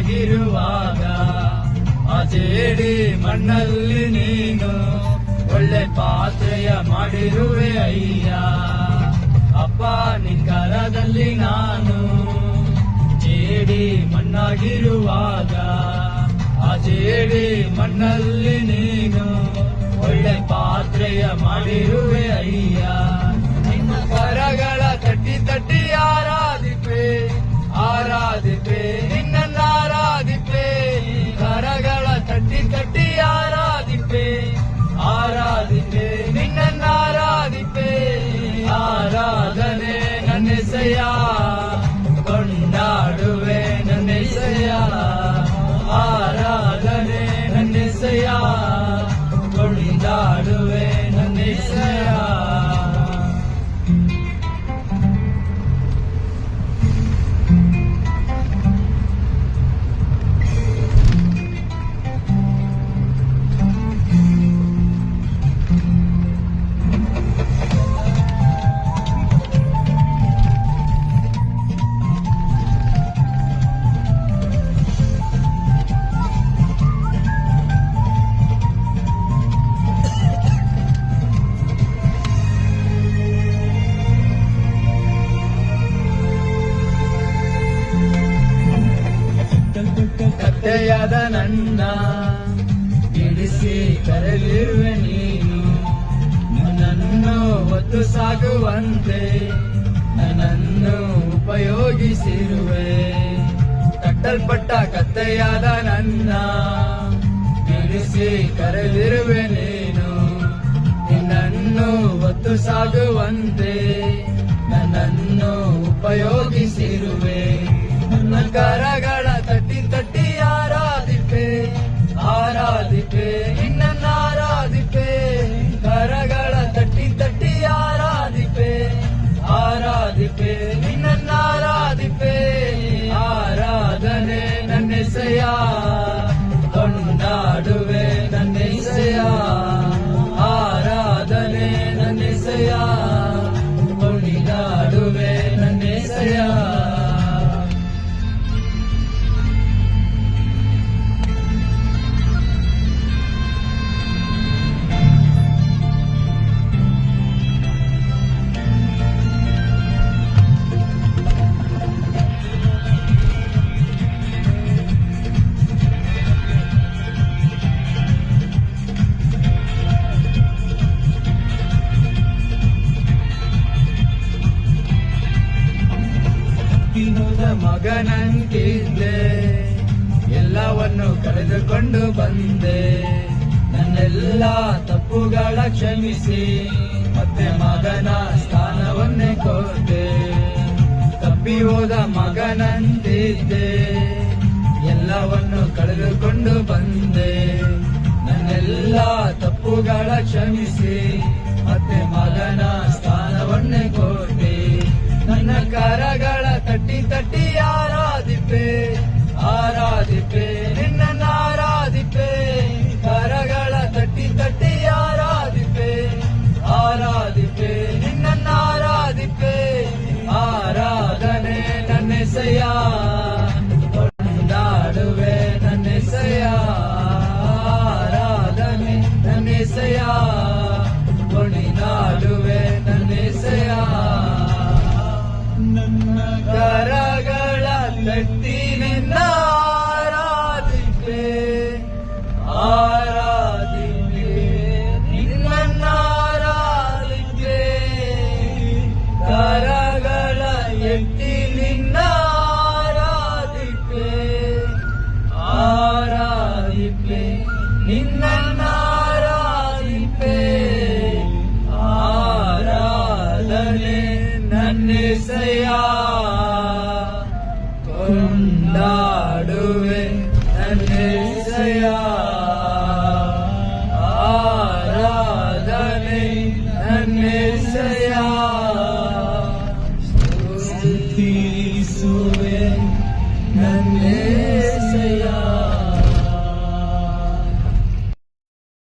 ಮಣ್ಣಾಗಿರುವಾಗ ಆ ಜೇಡಿ ಮಣ್ಣಲ್ಲಿ ನೀನು ಒಳ್ಳೆ ಪಾತ್ರೆಯ ಮಾಡಿರುವೆ ಅಯ್ಯ. ಅಪ್ಪ ನಿನ್ ಕರದಲ್ಲಿ ನಾನು ಜೇಡಿ ಮಣ್ಣಾಗಿರುವಾಗ ಆ ಜೇಡಿ ಮಣ್ಣಲ್ಲಿ ನೀನು ಒಳ್ಳೆ ಪಾತ್ರೆಯ ಮಾಡಿರುವೆ ಅಯ್ಯ. ನಿನ್ನ ಕರಗಳ ತಟ್ಟಿ ತಟ್ಟಿ ಆರಾಧಿಪೆ ಆರಾಧಿಪೆ ನಿನ್ನ ಆರಾಧಿಪೆ. ಕರಗಳ ತಟ್ಟಿ ತಟ್ಟಿ ಆರಾಧಿಪೆ ಆರಾಧಿಪೆ ನಿನ್ನ ಆರಾಧಿಪೆ. ಆರಾಧನೆ ನನ್ನೆಸೆಯ ಕೊಂಡಾಡುವೆ ನನ್ನೆಸೆಯ. ಆರಾಧನೆ ನನ್ನೆಸೆಯ ಕೊಂಡಾಡುವೆ ನನ್ನೆಸೆಯ. ಕತ್ತೆಯಾದ ನನ್ನ ಬಿಡಿಸಿ ಕರೆದಿರುವೆ ನೀನು. ನನ್ನನ್ನು ಹೊತ್ತು ಸಾಗುವಂತೆ ನನ್ನನ್ನು ಉಪಯೋಗಿಸಿರುವೆ. ಕಟ್ಟಲ್ಪಟ್ಟ ಕತ್ತೆಯಾದ ನನ್ನ ಬಿಡಿಸಿ ಕರೆದಿರುವೆ ನೀನು. ನಿನ್ನನ್ನು ಹೊತ್ತು ಸಾಗುವಂತೆ ನನ್ನನ್ನು ಉಪಯೋಗಿಸಿರುವೆ. ನನ್ನ ಕರಗಳ ತಟ್ಟಿ ತಟ್ಟಿ ಆರಾಧಿಪೆ ಆರಾಧಿಪೆ ನಿನ್ನ ಆರಾಧಿಪೆ. ಕರಗಳ ತಟ್ಟಿ ತಟ್ಟಿ ಆರಾಧಿಪೆ ಆರಾಧಿಪೆ ನಿನ್ನ ಆರಾಧಿಪೆ. ಆರಾಧನೆ ನನ್ನೆಸೆಯ ಕೊಂಡಾಡುವೆ ನನ್ನೆಸೆಯ. ಆರಾಧನೆ ನನ್ನೆಸೆಯ ಕೊಂಡಾಡುವೆ ನನ್ನೆಸೆಯ. ಮಗನಂತಿದ್ದೆ ಎಲ್ಲವನ್ನು ಕಳೆದುಕೊಂಡು ಬಂದೆ. ನನ್ನೆಲ್ಲ ತಪ್ಪುಗಳ ಕ್ಷಮಿಸಿ ಮತ್ತೆ ಮಗನ ಸ್ಥಾನವನ್ನೇ ಕೊಟ್ಟೆ. ತಪ್ಪಿ ಹೋದ ಮಗನಂತಿದ್ದೆ ಎಲ್ಲವನ್ನು ಕಳೆದುಕೊಂಡು ಬಂದೆ. ನನ್ನೆಲ್ಲ ತಪ್ಪುಗಳ ಕ್ಷಮಿಸಿ ಮತ್ತೆ ಮಗನ ಸ್ಥಾನವನ್ನೇ ಕೊಟ್ಟೆ. ನನ್ನ ಕರಗಳ ತಟ್ಟಿ ತಟ್ಟಿ ಆರಾಧಿಪೆ ಆರಾಧಿಪೆ ನಿನ್ನ ಆರಾಧಿಪೆ. ಕರಗಳ ತಟ್ಟಿ ತಟ್ಟಿ ಆರಾಧಿಪೆ ಆರಾಧಿಪೆ ನಿನ್ನ ಆರಾಧಿಪೆ. ಆರಾಧನೆ ನನ್ನೆಸೆಯ ಕೊಂಡಾಡುವೆ ನನ್ನೆಸೆಯ. ಆರಾಧನೆ ನನ್ನೆಸೆಯ ಕೊಂಡಾಡುವೆ ನನ್ನೆಸೆಯ. ಕರಗಳ ತಟ್ಟಿ ನಿನ್ನ ಆರಾಧಿಪೆ ಆರಾಧಿಪೆ ನಿನ್ನ ಆರಾಧಿಪೆ. ಕರಗಳ ಎತ್ತಿ ನಿನ್ನ ಆರಾಧಿಪೆ ಆರಾಧಿಪೆ ನಿನ್ನ ಆರಾಧಿಪೆ. ಆರಾಧನೆ ನನ್ನೆಸೆಯ ಕೊಂಡಾಡುವೆ ನನ್ನೆಸೆಯ. ಆರಾಧನೆ ನನ್ನೆಸೆಯ ಸ್ತುತಿಸುವೆ ನನ್ನೆಸೆಯ.